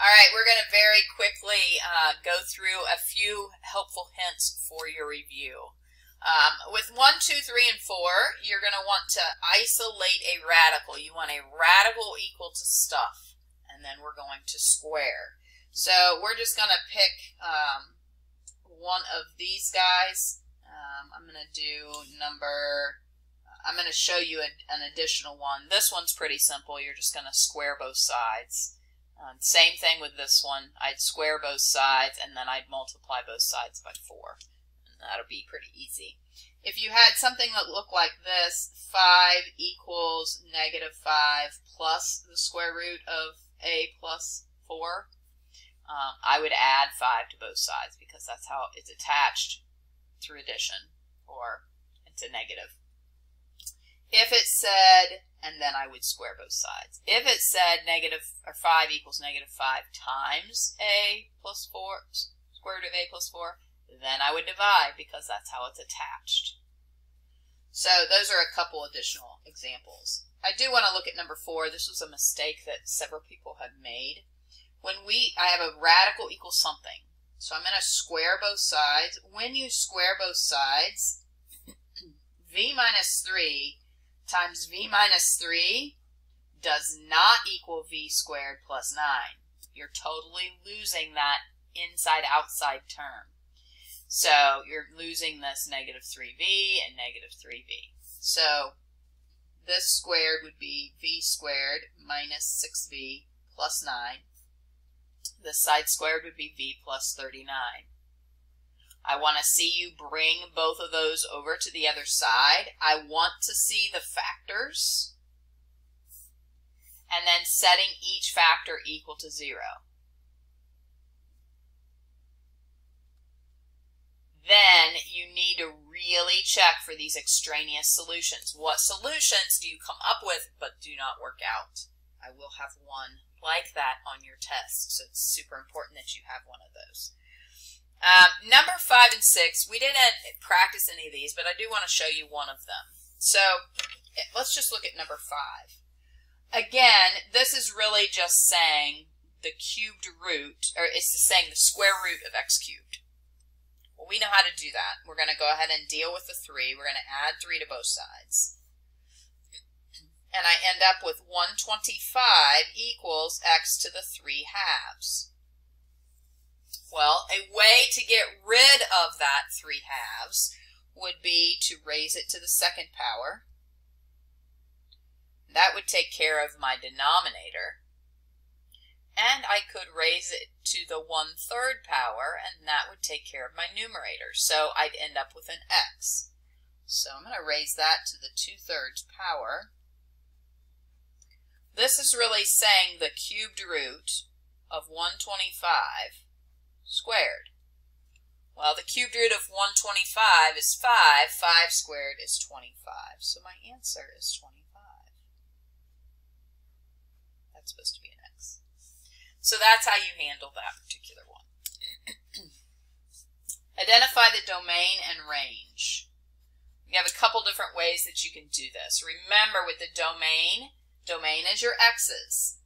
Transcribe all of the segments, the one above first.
All right, we're going to very quickly go through a few helpful hints for your review. With 1, 2, 3, and 4, you're going to want to isolate a radical. You want a radical equal to stuff, and then we're going to square. So we're just going to pick one of these guys. I'm going to do I'm going to show you an additional one. This one's pretty simple. You're just going to square both sides. Same thing with this one. I'd square both sides, and then I'd multiply both sides by 4. And that'll be pretty easy. If you had something that looked like this, 5 equals negative 5 plus the square root of a plus 4, I would add 5 to both sides because that's how it's attached through addition, or it's a negative. If it said, and then I would square both sides. If it said 5 equals negative 5 times a plus 4, square root of a plus 4, then I would divide because that's how it's attached. So those are a couple additional examples. I do want to look at number 4. This was a mistake that several people had made. I have a radical equals something. So I'm going to square both sides. When you square both sides, v minus 3 times v minus 3 does not equal v squared plus 9. You're totally losing that inside-outside term. So you're losing this negative 3v and negative 3v. So this squared would be v squared minus 6v plus 9. This side squared would be v plus 39. I want to see you bring both of those over to the other side. I want to see the factors, and then setting each factor equal to 0. Then you need to really check for these extraneous solutions. What solutions do you come up with but do not work out? I will have one like that on your test, so it's super important that you have one of those. Number 5 and 6, we didn't practice any of these, but I do want to show you one of them. So let's just look at number 5. Again, this is really just saying the cubed root, or it's saying the square root of x cubed. Well, we know how to do that. We're going to go ahead and deal with the 3. We're going to add 3 to both sides. And I end up with 125 equals x to the 3 halves. Well, a way to get rid of that 3 halves would be to raise it to the second power. That would take care of my denominator. And I could raise it to the 1/3 power, and that would take care of my numerator. So I'd end up with an x. So I'm going to raise that to the 2/3 power. This is really saying the cubed root of 125 squared. Well, the cubed root of 125 is 5. 5 squared is 25. So my answer is 25. That's supposed to be an x. So that's how you handle that particular one. Identify the domain and range. You have a couple different ways that you can do this. Remember, with the domain is your x's.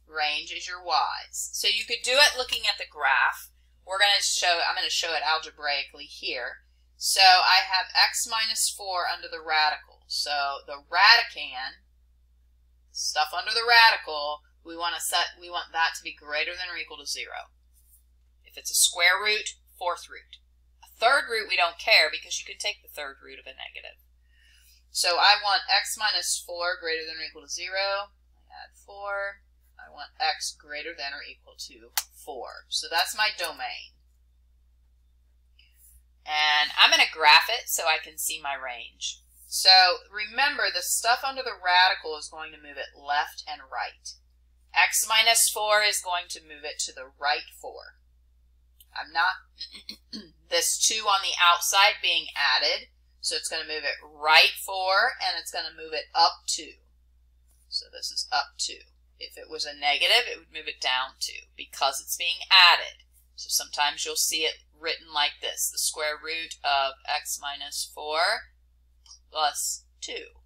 Range is your y's. So you could do it looking at the graph. I'm going to show it algebraically here. So I have x minus 4 under the radical. So the radicand, stuff under the radical, we want that to be greater than or equal to 0. If it's a square root, 4th root. A 3rd root we don't care because you can take the 3rd root of a negative. So I want x minus 4 greater than or equal to 0. I add 4. I want x greater than or equal to 4. So that's my domain. And I'm going to graph it so I can see my range. So remember, the stuff under the radical is going to move it left and right. X minus 4 is going to move it to the right 4. This 2 on the outside being added, so it's going to move it right 4, and it's going to move it up 2. So this is up 2. If it was a negative, it would move it down 2 because it's being added. So sometimes you'll see it written like this, the square root of x minus 4 plus 2.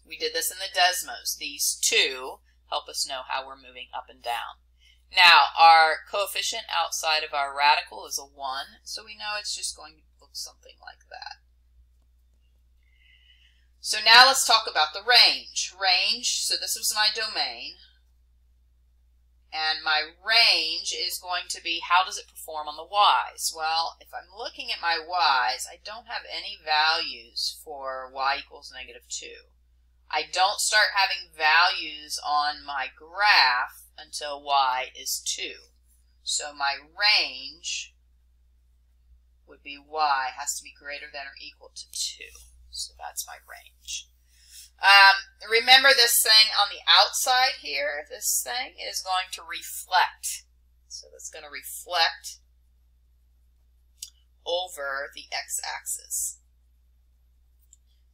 We did this in the Desmos. These 2 help us know how we're moving up and down. Now, our coefficient outside of our radical is a 1, so we know it's just going to look something like that. So now let's talk about the range. Range, so this was my domain. And my range is going to be, how does it perform on the y's? Well, if I'm looking at my y's, I don't have any values for y equals -2. I don't start having values on my graph until y is 2. So my range would be y has to be greater than or equal to 2. So that's my range. Remember this thing on the outside here, this thing is going to reflect. So that's going to reflect over the x-axis.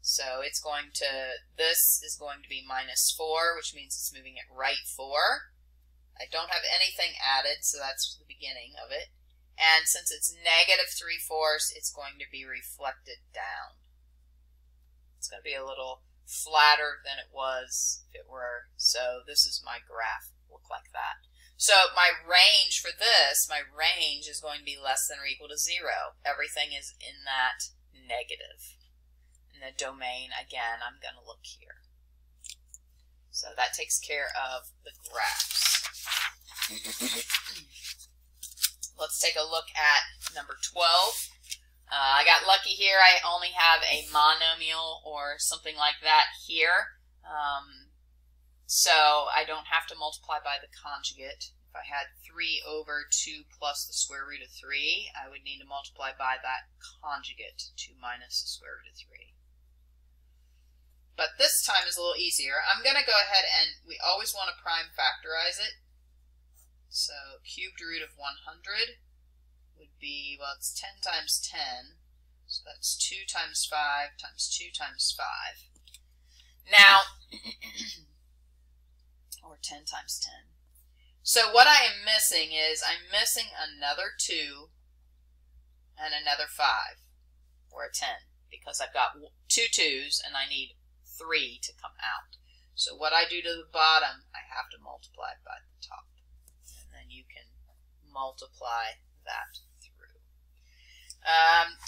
So it's going to, this is going to be -4, which means it's moving it right 4. I don't have anything added, so that's the beginning of it. And since it's -3/4, it's going to be reflected down. It's going to be a little flatter than it was if it were. So this is my graph, look like that. So my range for this, my range is going to be less than or equal to 0. Everything is in that negative. In the domain, again, I'm going to look here. So that takes care of the graphs. Let's take a look at number 12. I got lucky here. I only have a monomial or something like that here. So I don't have to multiply by the conjugate. If I had 3 over 2 plus the square root of 3, I would need to multiply by that conjugate, 2 minus the square root of 3. But this time is a little easier. I'm going to go ahead and we always want to prime factorize it. So cubed root of 100 would be, well, it's 10 times 10. So that's 2 times 5 times 2 times 5. Now, or 10 times 10. So what I am missing is I'm missing another 2 and another 5, or a 10, because I've got 2 2's and I need 3 to come out. So what I do to the bottom, I have to multiply by the top. And then you can multiply that through.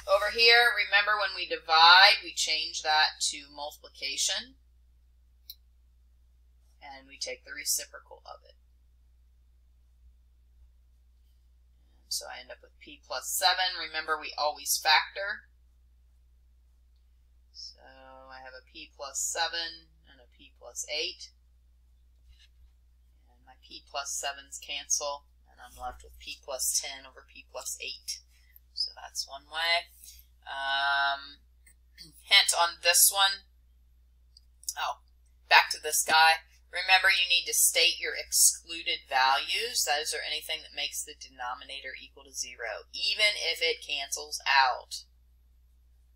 Over here, remember when we divide, we change that to multiplication. And we take the reciprocal of it. And so I end up with p plus 7. Remember, we always factor. So I have a p plus 7 and a p plus 8. And my p plus 7's cancel. And I'm left with p plus 10 over p plus 8. So that's one way. Hint on this one. Oh, back to this guy. Remember, you need to state your excluded values. Those are anything that makes the denominator equal to 0, even if it cancels out.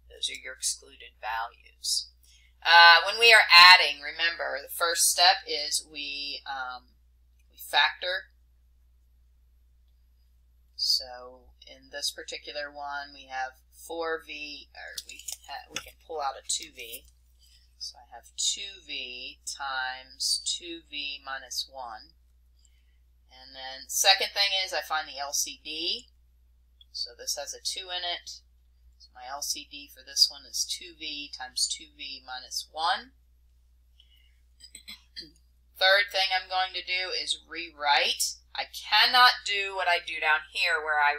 Those are your excluded values. When we are adding, remember, the first step is we factor. So in this particular one, we have 4v, or we can pull out a 2v. So I have 2v times 2v minus 1. And then second thing is I find the LCD. So this has a 2 in it. So my LCD for this one is 2v times 2v minus 1. Third thing I'm going to do is rewrite. I cannot do what I do down here where I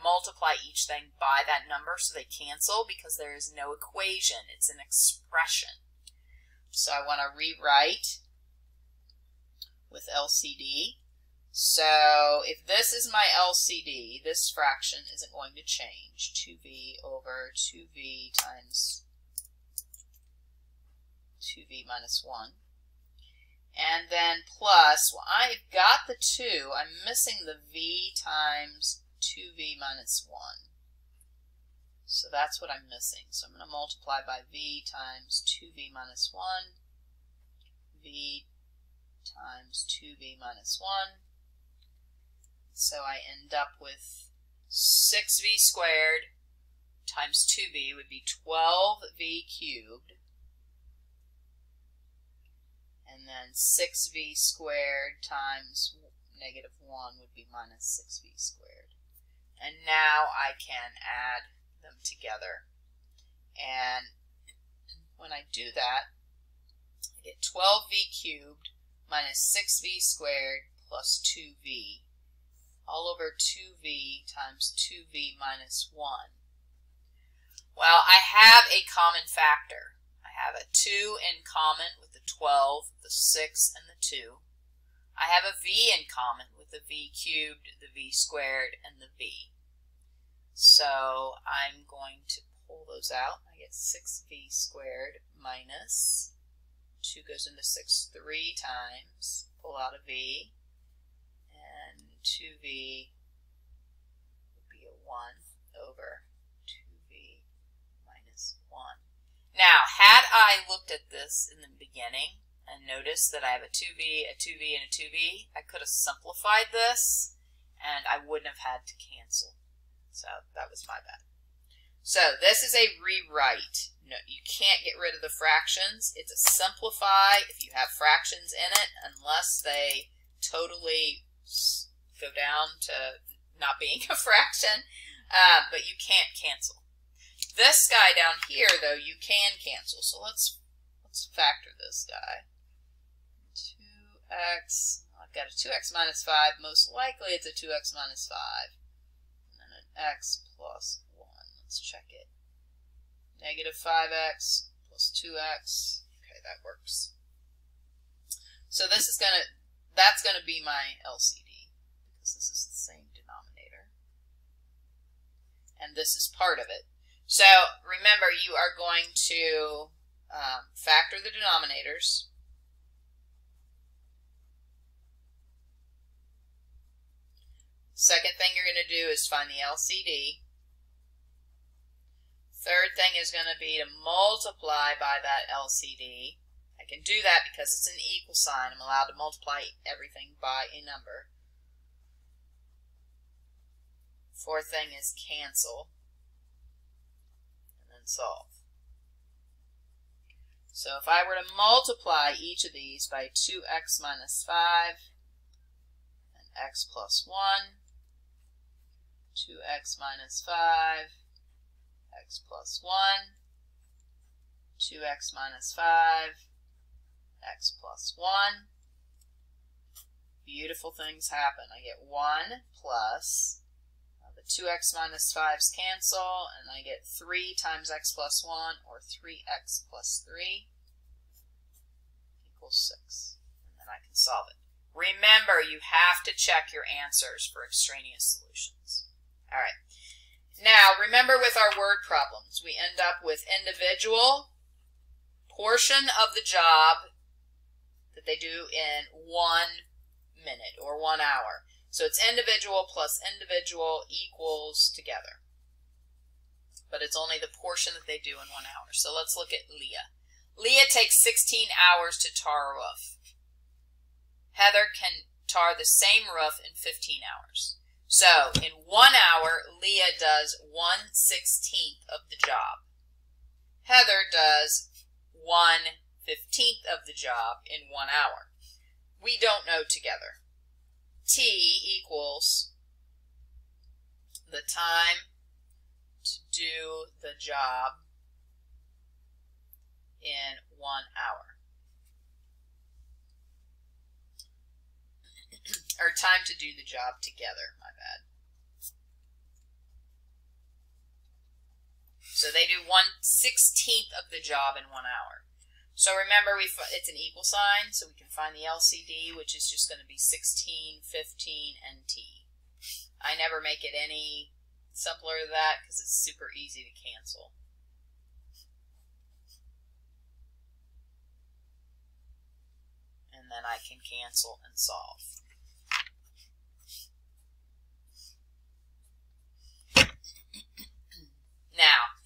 multiply each thing by that number so they cancel because there is no equation. It's an expression. So I want to rewrite with LCD. So if this is my LCD, this fraction isn't going to change. 2v over 2v times 2v minus 1. And then plus, well, I've got the 2. I'm missing the v times 2v minus 1. So that's what I'm missing. So I'm going to multiply by v times 2v minus 1, v times 2v minus 1. So I end up with 6v squared times 2v would be 12v cubed. And then 6v squared times negative 1 would be minus 6v squared. And now I can add them together. And when I do that, I get 12v cubed minus 6v squared plus 2v, all over 2v times 2v minus 1. Well, I have a common factor. I have a 2 in common with the 12, the 6, and the 2. I have a v in common with the v cubed, the v squared, and the v. So I'm going to pull those out. I get 6v squared minus 2 goes into 6 3 times. Pull out a v, and 2v would be a 1 over 2v minus 1. Now, had I looked at this in the beginning and noticed that I have a 2v, a 2v, and a 2v, I could have simplified this, and I wouldn't have had to cancel. So that was my bad. So this is a rewrite. No, you can't get rid of the fractions. It's a simplify if you have fractions in it, unless they totally go down to not being a fraction, but you can't cancel. This guy down here, though, you can cancel. So let's factor this guy. 2x, I've got a 2x minus 5. Most likely it's a 2x minus 5. And then an x plus 1. Let's check it. Negative 5x plus 2x. Okay, that works. So this is that's gonna be my LCD, because this is the same denominator. And this is part of it. So remember, you are going to factor the denominators. Second thing you're going to do is find the LCD. Third thing is going to be to multiply by that LCD. I can do that because it's an equal sign. I'm allowed to multiply everything by a number. Fourth thing is cancel. And then solve. So if I were to multiply each of these by 2x minus 5 and x plus 1, 2x minus 5, x plus 1, 2x minus 5, x plus 1. Beautiful things happen. I get 1 plus, the 2x minus 5's cancel, and I get 3 times x plus 1, or 3x plus 3, equals 6. And then I can solve it. Remember, you have to check your answers for extraneous solutions. All right. Now, remember with our word problems, we end up with individual, portion of the job that they do in 1 minute or 1 hour. So it's individual plus individual equals together. But it's only the portion that they do in 1 hour. So let's look at Leah. Leah takes 16 hours to tar a roof. Heather can tar the same roof in 15 hours. So in 1 hour, Leah does 1/16 of the job. Heather does 1/15 of the job in 1 hour. We don't know together. T equals the time to do the job in 1 hour. Or time to do the job together, my bad. So they do 1/16 of the job in 1 hour. So remember, it's an equal sign, so we can find the LCD, which is just going to be 16, 15, and T. I never make it any simpler than that because it's super easy to cancel. And then I can cancel and solve. Now,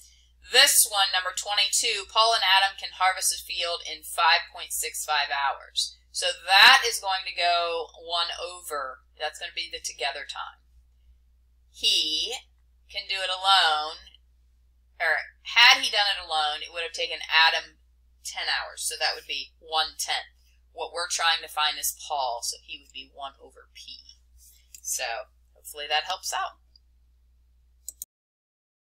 this one, number 22, Paul and Adam can harvest a field in 5.65 hours. So that is going to go 1 over. That's going to be the together time. He can do it alone, or had he done it alone, it would have taken Adam 10 hours. So that would be 1/10. what we're trying to find is Paul, so he would be 1 over p. So hopefully that helps out.